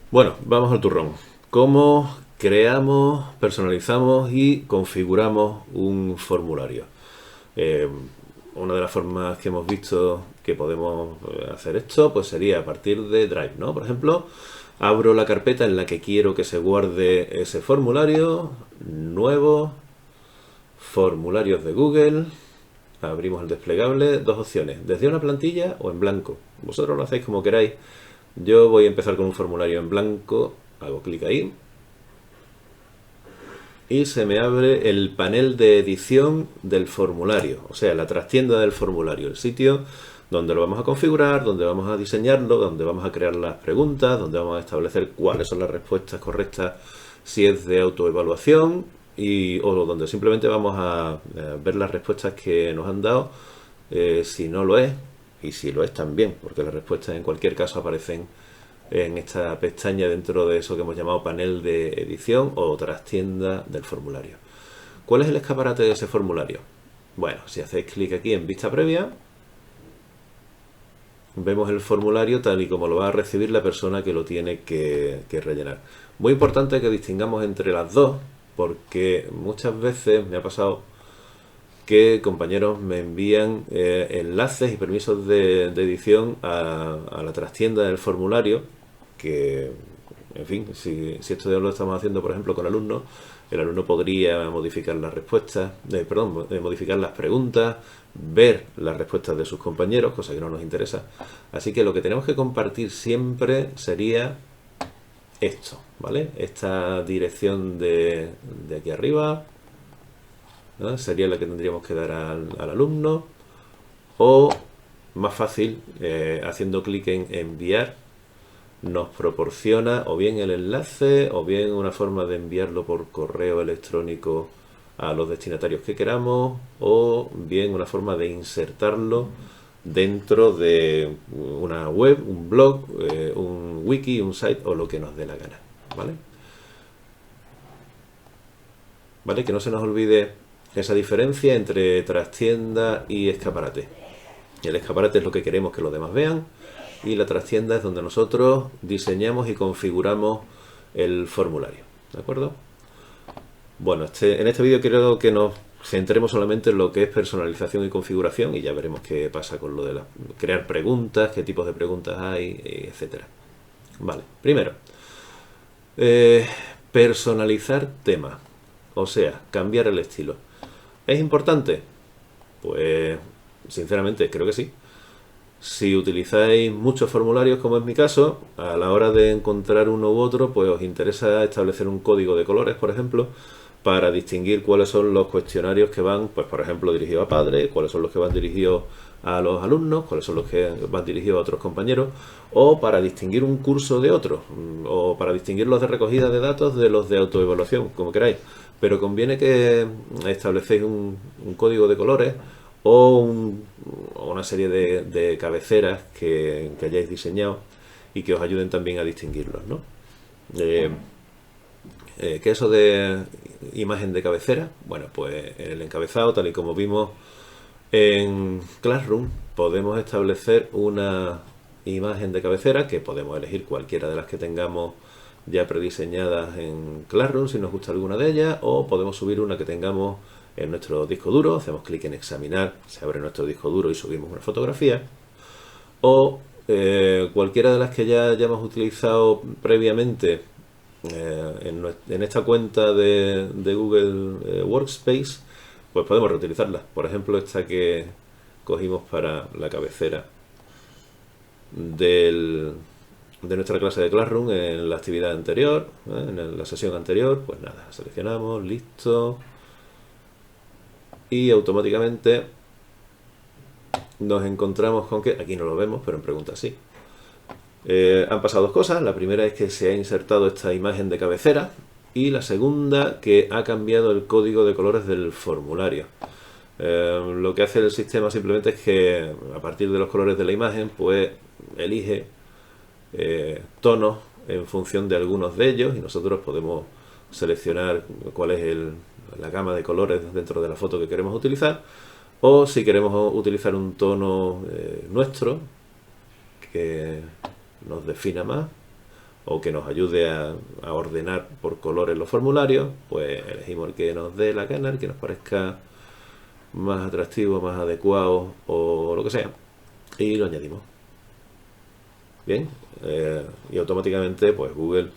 Bueno, vamos al turrón. ¿Cómo creamos, personalizamos y configuramos un formulario? Eh, una de las formas que hemos visto que podemos hacer esto, pues sería a partir de Drive, ¿no? Por ejemplo, abro la carpeta en la que quiero que se guarde ese formulario, nuevo, formularios de Google, abrimos el desplegable, dos opciones, desde una plantilla o en blanco. Vosotros lo hacéis como queráis. Yo voy a empezar con un formulario en blanco, hago clic ahí y se me abre el panel de edición del formulario, o sea, la trastienda del formulario, el sitio donde lo vamos a configurar, donde vamos a diseñarlo, donde vamos a crear las preguntas, donde vamos a establecer cuáles son las respuestas correctas si es de autoevaluación o donde simplemente vamos a ver las respuestas que nos han dado, si no lo es y si lo es también, porque las respuestas en cualquier caso aparecen en esta pestaña dentro de eso que hemos llamado panel de edición o trastienda del formulario. ¿Cuál es el escaparate de ese formulario? Bueno, si hacéis clic aquí en vista previa, vemos el formulario tal y como lo va a recibir la persona que lo tiene que rellenar. Muy importante que distingamos entre las dos, porque muchas veces me ha pasado que compañeros me envían enlaces y permisos de edición a la trastienda del formulario, que, en fin, si esto ya lo estamos haciendo, por ejemplo, con alumnos, el alumno podría modificar las respuestas, modificar las preguntas, ver las respuestas de sus compañeros, cosa que no nos interesa. Así que lo que tenemos que compartir siempre sería esto, ¿vale? Esta dirección de aquí arriba, ¿no? Sería la que tendríamos que dar al alumno, o más fácil, haciendo clic en enviar, nos proporciona o bien el enlace o bien una forma de enviarlo por correo electrónico a los destinatarios que queramos, o bien una forma de insertarlo dentro de una web, un blog, un wiki, un site o lo que nos dé la gana, ¿vale? ¿Vale? Que no se nos olvide esa diferencia entre trastienda y escaparate. El escaparate es lo que queremos que los demás vean y la trastienda es donde nosotros diseñamos y configuramos el formulario. ¿De acuerdo? Bueno, en este vídeo quiero que nos centremos solamente en lo que es personalización y configuración y ya veremos qué pasa con lo de crear preguntas, qué tipos de preguntas hay, etcétera. Vale, primero, eh, personalizar tema, o sea, cambiar el estilo. ¿Es importante? Pues sinceramente creo que sí. Si utilizáis muchos formularios, como es mi caso, a la hora de encontrar uno u otro, pues os interesa establecer un código de colores, por ejemplo, para distinguir cuáles son los cuestionarios que van, pues por ejemplo, dirigidos a padres, cuáles son los que van dirigidos a los alumnos, cuáles son los que van dirigidos a otros compañeros, o para distinguir un curso de otro, o para distinguir los de recogida de datos de los de autoevaluación, como queráis. Pero conviene que establecéis un código de colores o una serie de cabeceras que hayáis diseñado y que os ayuden también a distinguirlos, ¿no? Eh, ¿Qué es eso de imagen de cabecera? Bueno, pues en el encabezado, tal y como vimos en Classroom, podemos establecer una imagen de cabecera que podemos elegir cualquiera de las que tengamos ya prediseñadas en Classroom si nos gusta alguna de ellas, o podemos subir una que tengamos en nuestro disco duro, hacemos clic en examinar, se abre nuestro disco duro y subimos una fotografía, o cualquiera de las que ya hayamos utilizado previamente en esta cuenta de Google Workspace, pues podemos reutilizarlas. Por ejemplo, esta que cogimos para la cabecera de nuestra clase de Classroom en la actividad anterior, en la sesión anterior, pues nada, seleccionamos, listo, y automáticamente nos encontramos con que, aquí no lo vemos, pero en pregunta sí. Han pasado dos cosas. La primera es que se ha insertado esta imagen de cabecera y la segunda que ha cambiado el código de colores del formulario. Lo que hace el sistema simplemente es que a partir de los colores de la imagen pues elige tonos en función de algunos de ellos y nosotros podemos seleccionar cuál es la gama de colores dentro de la foto que queremos utilizar, o si queremos utilizar un tono nuestro que nos defina más, o que nos ayude a ordenar por colores los formularios, pues elegimos el que nos dé la gana, el que nos parezca más atractivo, más adecuado o lo que sea, y lo añadimos. Bien, y automáticamente pues Google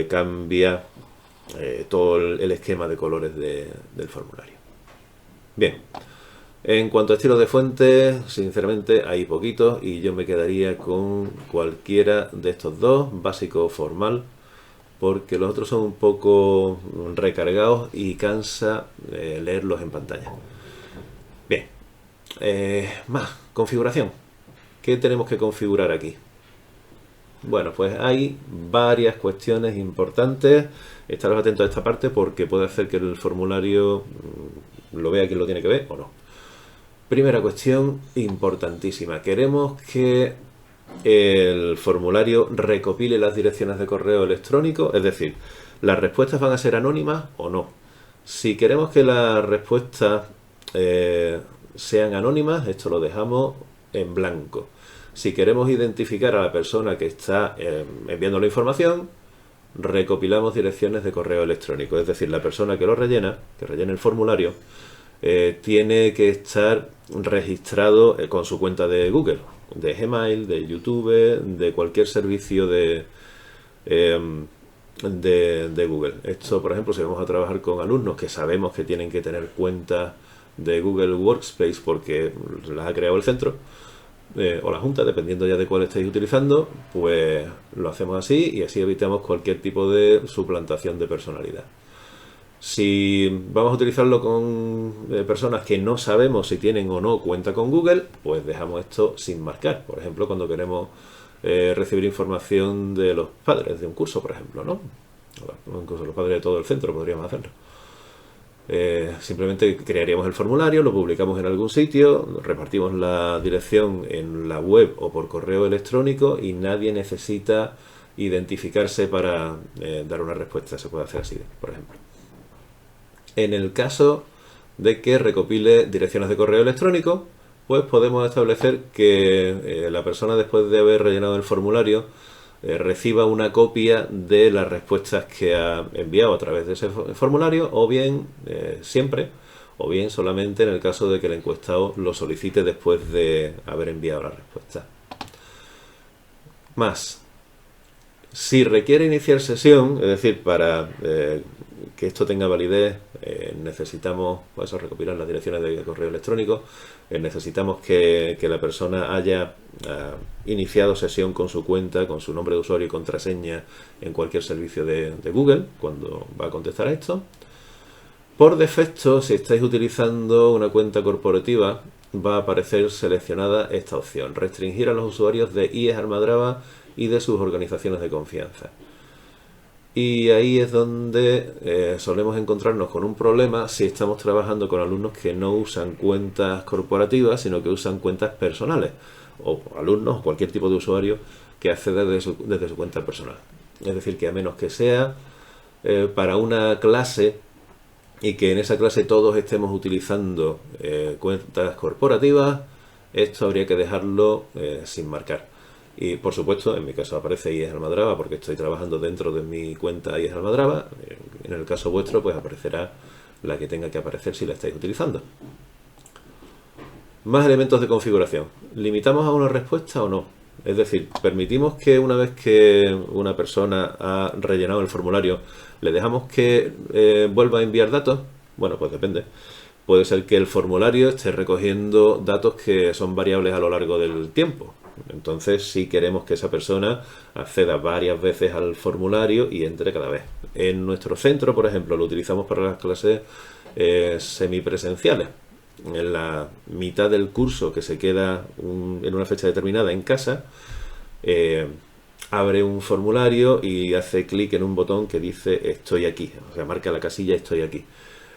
cambia todo el esquema de colores del formulario. Bien, en cuanto a estilos de fuente, sinceramente hay poquitos y yo me quedaría con cualquiera de estos dos, básico o formal, porque los otros son un poco recargados y cansa leerlos en pantalla. Bien, más, configuración. ¿Qué tenemos que configurar aquí? Bueno, pues hay varias cuestiones importantes. Estaros atentos a esta parte porque puede hacer que el formulario lo vea quien lo tiene que ver o no. Primera cuestión importantísima. Queremos que el formulario recopile las direcciones de correo electrónico, es decir, ¿las respuestas van a ser anónimas o no? Si queremos que las respuestas sean anónimas, esto lo dejamos en blanco. Si queremos identificar a la persona que está enviando la información, recopilamos direcciones de correo electrónico. Es decir, la persona que lo rellena, que rellena el formulario, tiene que estar registrado con su cuenta de Google, de Gmail, de YouTube, de cualquier servicio de Google. Esto, por ejemplo, si vamos a trabajar con alumnos que sabemos que tienen que tener cuentas de Google Workspace porque las ha creado el centro, o la junta, dependiendo ya de cuál estéis utilizando, pues lo hacemos así y así evitamos cualquier tipo de suplantación de personalidad. Si vamos a utilizarlo con personas que no sabemos si tienen o no cuenta con Google, pues dejamos esto sin marcar. Por ejemplo, cuando queremos recibir información de los padres de un curso, por ejemplo, ¿no? Incluso los padres de todo el centro podríamos hacerlo. Simplemente crearíamos el formulario, lo publicamos en algún sitio, repartimos la dirección en la web o por correo electrónico y nadie necesita identificarse para dar una respuesta. Se puede hacer así, por ejemplo. En el caso de que recopile direcciones de correo electrónico, pues podemos establecer que la persona, después de haber rellenado el formulario, reciba una copia de las respuestas que ha enviado a través de ese formulario, o bien siempre, o bien solamente en el caso de que el encuestado lo solicite después de haber enviado la respuesta. Más, si requiere iniciar sesión, es decir, para que esto tenga validez, necesitamos pues, recopilar las direcciones de correo electrónico, necesitamos que la persona haya iniciado sesión con su cuenta, con su nombre de usuario y contraseña en cualquier servicio de Google cuando va a contestar a esto. Por defecto, si estáis utilizando una cuenta corporativa, va a aparecer seleccionada esta opción: restringir a los usuarios de IES Almadraba y de sus organizaciones de confianza. Y ahí es donde solemos encontrarnos con un problema si estamos trabajando con alumnos que no usan cuentas corporativas, sino que usan cuentas personales, o alumnos o cualquier tipo de usuario que acceda desde su cuenta personal. Es decir, que a menos que sea para una clase y que en esa clase todos estemos utilizando cuentas corporativas, esto habría que dejarlo sin marcar. Y por supuesto, en mi caso aparece IES Almadraba porque estoy trabajando dentro de mi cuenta IES Almadraba. En el caso vuestro, pues aparecerá la que tenga que aparecer si la estáis utilizando. Más elementos de configuración. ¿Limitamos a una respuesta o no? Es decir, ¿permitimos que una vez que una persona ha rellenado el formulario, le dejamos que vuelva a enviar datos? Bueno, pues depende. Puede ser que el formulario esté recogiendo datos que son variables a lo largo del tiempo. Entonces, si queremos que esa persona acceda varias veces al formulario y entre cada vez. En nuestro centro, por ejemplo, lo utilizamos para las clases semipresenciales. En la mitad del curso que se queda en una fecha determinada en casa, abre un formulario y hace clic en un botón que dice estoy aquí, o sea, marca la casilla estoy aquí.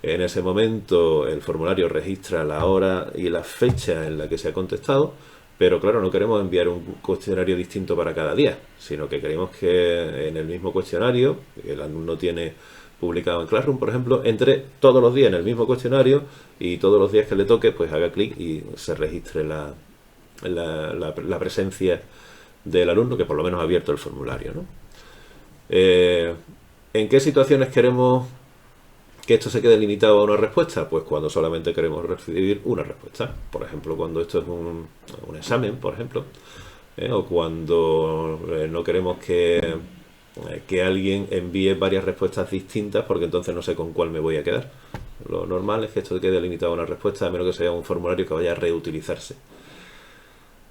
En ese momento el formulario registra la hora y la fecha en la que se ha contestado, pero claro, no queremos enviar un cuestionario distinto para cada día, sino que queremos que en el mismo cuestionario, que el alumno tiene publicado en Classroom, por ejemplo, entre todos los días en el mismo cuestionario y todos los días que le toque, pues haga clic y se registre la presencia del alumno que por lo menos ha abierto el formulario, ¿no? ¿En qué situaciones queremos que esto se quede limitado a una respuesta? Pues cuando solamente queremos recibir una respuesta. Por ejemplo, cuando esto es un examen, por ejemplo, o cuando no queremos que alguien envíe varias respuestas distintas, porque entonces no sé con cuál me voy a quedar. Lo normal es que esto quede limitado a una respuesta, a menos que sea un formulario que vaya a reutilizarse.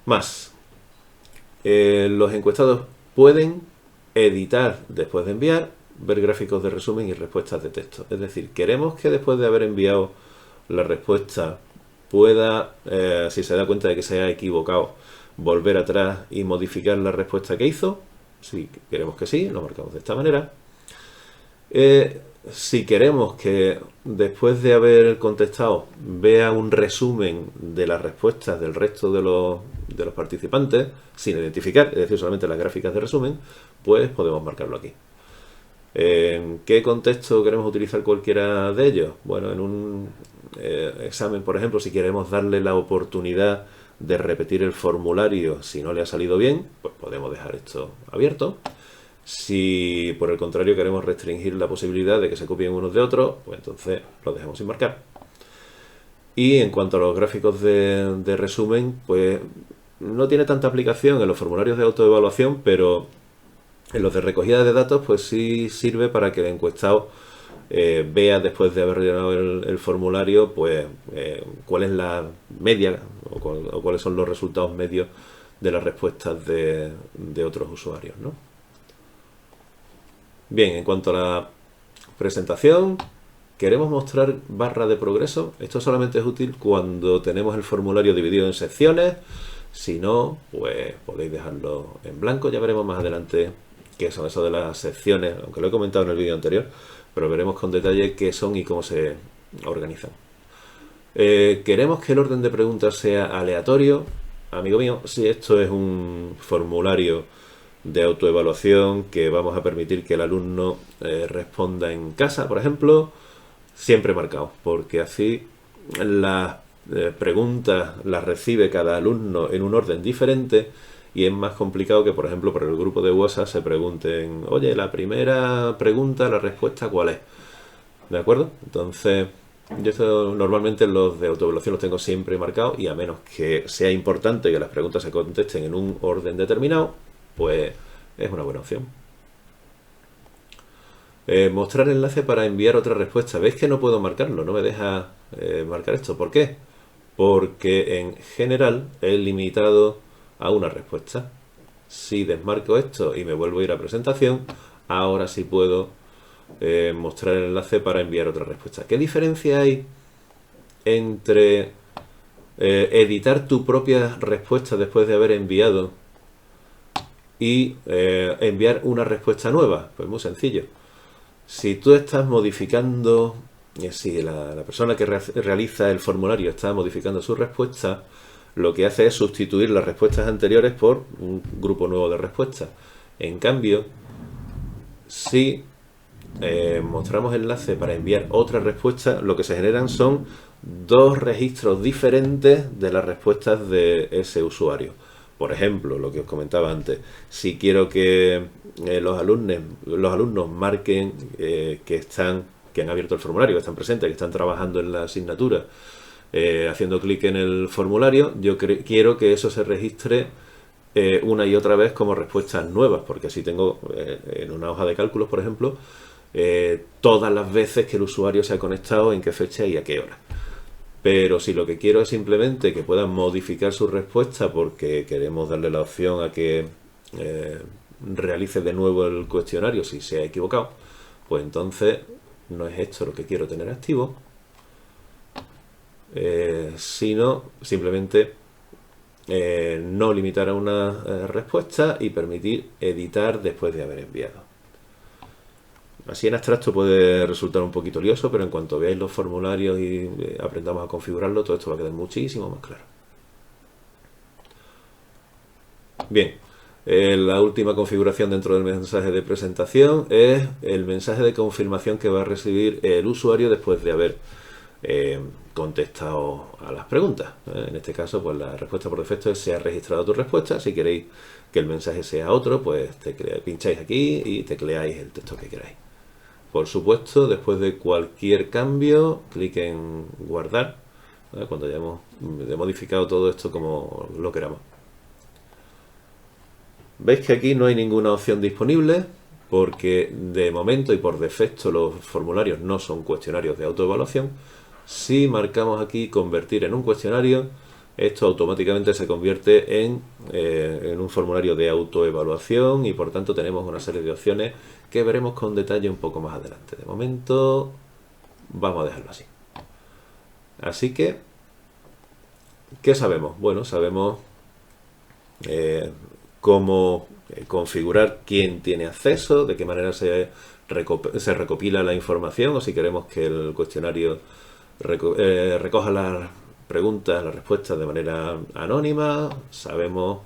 Más, los encuestados pueden editar después de enviar, ver gráficos de resumen y respuestas de texto. Es decir, queremos que después de haber enviado la respuesta pueda, si se da cuenta de que se ha equivocado, volver atrás y modificar la respuesta que hizo. Si queremos que sí, lo marcamos de esta manera. Si queremos que después de haber contestado vea un resumen de las respuestas del resto de los participantes, sin identificar, es decir, solamente las gráficas de resumen, pues podemos marcarlo aquí. ¿En qué contexto queremos utilizar cualquiera de ellos? Bueno, en un examen, por ejemplo, si queremos darle la oportunidad de repetir el formulario si no le ha salido bien, pues podemos dejar esto abierto. Si por el contrario queremos restringir la posibilidad de que se copien unos de otros, pues entonces lo dejamos sin marcar. Y en cuanto a los gráficos de resumen, pues no tiene tanta aplicación en los formularios de autoevaluación, pero en los de recogida de datos pues sí sirve para que el encuestado vea después de haber llenado el formulario pues cuál es la media o cuáles son los resultados medios de las respuestas de otros usuarios, ¿no? Bien, en cuanto a la presentación, queremos mostrar barra de progreso. Esto solamente es útil cuando tenemos el formulario dividido en secciones. Si no, pues podéis dejarlo en blanco. Ya veremos más adelante qué son eso de las secciones, aunque lo he comentado en el vídeo anterior, pero veremos con detalle qué son y cómo se organizan. Queremos que el orden de preguntas sea aleatorio. Amigo mío, si esto es un formulario de autoevaluación que vamos a permitir que el alumno responda en casa, por ejemplo, siempre marcado, porque así las preguntas las recibe cada alumno en un orden diferente y es más complicado que, por ejemplo, por el grupo de WhatsApp se pregunten, oye, la primera pregunta, la respuesta, ¿cuál es? ¿De acuerdo? Entonces, yo esto normalmente los de autoevaluación los tengo siempre marcados y a menos que sea importante que las preguntas se contesten en un orden determinado, pues es una buena opción. Mostrar enlace para enviar otra respuesta. ¿Veis que no puedo marcarlo? No me deja marcar esto. ¿Por qué? Porque en general es limitado a una respuesta. Si desmarco esto y me vuelvo a ir a presentación, ahora sí puedo mostrar el enlace para enviar otra respuesta. ¿Qué diferencia hay entre editar tu propia respuesta después de haber enviado y enviar una respuesta nueva? Pues muy sencillo. Si tú estás modificando, si la persona que realiza el formulario está modificando su respuesta, lo que hace es sustituir las respuestas anteriores por un grupo nuevo de respuestas. En cambio, si mostramos enlace para enviar otra respuesta, lo que se generan son dos registros diferentes de las respuestas de ese usuario. Por ejemplo, lo que os comentaba antes, si quiero que los alumnos marquen que han abierto el formulario, que están presentes, que están trabajando en la asignatura, haciendo clic en el formulario, yo quiero que eso se registre una y otra vez como respuestas nuevas, porque así tengo en una hoja de cálculos, por ejemplo, todas las veces que el usuario se ha conectado, en qué fecha y a qué hora. Pero si lo que quiero es simplemente que puedan modificar su respuesta porque queremos darle la opción a que realice de nuevo el cuestionario si se ha equivocado, pues entonces no es esto lo que quiero tener activo, sino simplemente no limitar a una respuesta y permitir editar después de haber enviado. Así en abstracto puede resultar un poquito lioso, pero en cuanto veáis los formularios y aprendamos a configurarlo, todo esto va a quedar muchísimo más claro. Bien, la última configuración dentro del mensaje de presentación es el mensaje de confirmación que va a recibir el usuario después de haber contestado a las preguntas. En este caso, pues la respuesta por defecto es: se ha registrado tu respuesta. Si queréis que el mensaje sea otro, pues pincháis aquí y tecleáis el texto que queráis. Por supuesto, después de cualquier cambio, clic en guardar, cuando ya hemos modificado todo esto como lo queramos. Veis que aquí no hay ninguna opción disponible, porque de momento y por defecto los formularios no son cuestionarios de autoevaluación. Si marcamos aquí convertir en un cuestionario, esto automáticamente se convierte en un formulario de autoevaluación, y por tanto tenemos una serie de opciones que veremos con detalle un poco más adelante. De momento vamos a dejarlo así. Así que, ¿qué sabemos? Bueno, sabemos cómo configurar quién tiene acceso, de qué manera se recopila la información, o si queremos que el cuestionario recoja las preguntas, las respuestas de manera anónima. Sabemos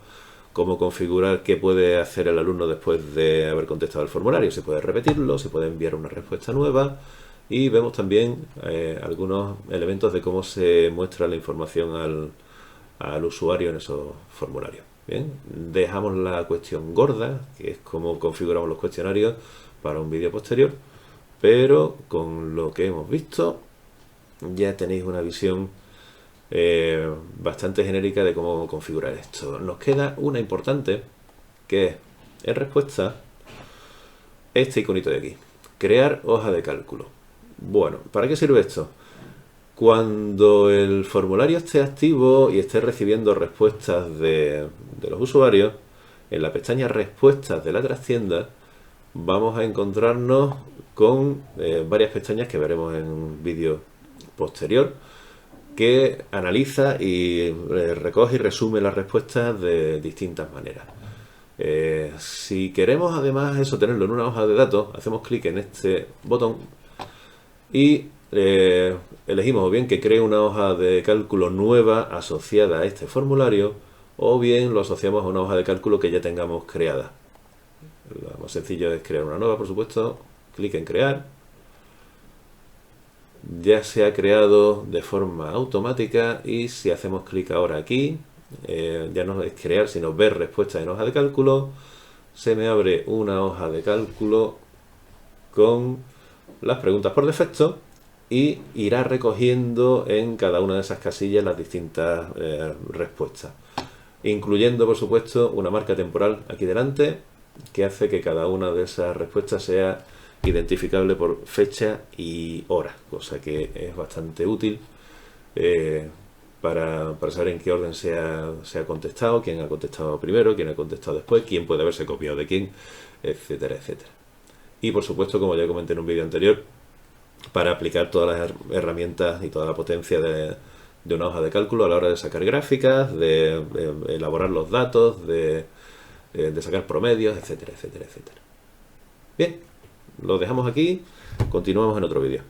cómo configurar qué puede hacer el alumno después de haber contestado el formulario, si puede repetirlo, si puede enviar una respuesta nueva, y vemos también algunos elementos de cómo se muestra la información al usuario en esos formularios. Bien, dejamos la cuestión gorda, que es cómo configuramos los cuestionarios, para un vídeo posterior, pero con lo que hemos visto ya tenéis una visión bastante genérica de cómo configurar esto. Nos queda una importante, que es, en respuesta, este iconito de aquí: crear hoja de cálculo. Bueno, ¿para qué sirve esto? Cuando el formulario esté activo y esté recibiendo respuestas de los usuarios, en la pestaña respuestas de la trastienda vamos a encontrarnos con varias pestañas que veremos en un vídeo posterior, que analiza y recoge y resume las respuestas de distintas maneras. Si queremos además eso tenerlo en una hoja de datos, hacemos clic en este botón y elegimos o bien que cree una hoja de cálculo nueva asociada a este formulario, o bien lo asociamos a una hoja de cálculo que ya tengamos creada. Lo más sencillo es crear una nueva, por supuesto. Clic en crear. Ya se ha creado de forma automática, y si hacemos clic ahora aquí, ya no es crear sino ver respuestas en hoja de cálculo. Se me abre una hoja de cálculo con las preguntas por defecto, y irá recogiendo en cada una de esas casillas las distintas respuestas, incluyendo por supuesto una marca temporal aquí delante, que hace que cada una de esas respuestas sea identificable por fecha y hora, cosa que es bastante útil para saber en qué orden se ha contestado, quién ha contestado primero, quién ha contestado después, quién puede haberse copiado de quién, etcétera, etcétera. Y por supuesto, como ya comenté en un vídeo anterior, para aplicar todas las herramientas y toda la potencia de una hoja de cálculo a la hora de sacar gráficas, de elaborar los datos, de sacar promedios, etcétera, etcétera, etcétera. Bien, lo dejamos aquí, continuamos en otro vídeo.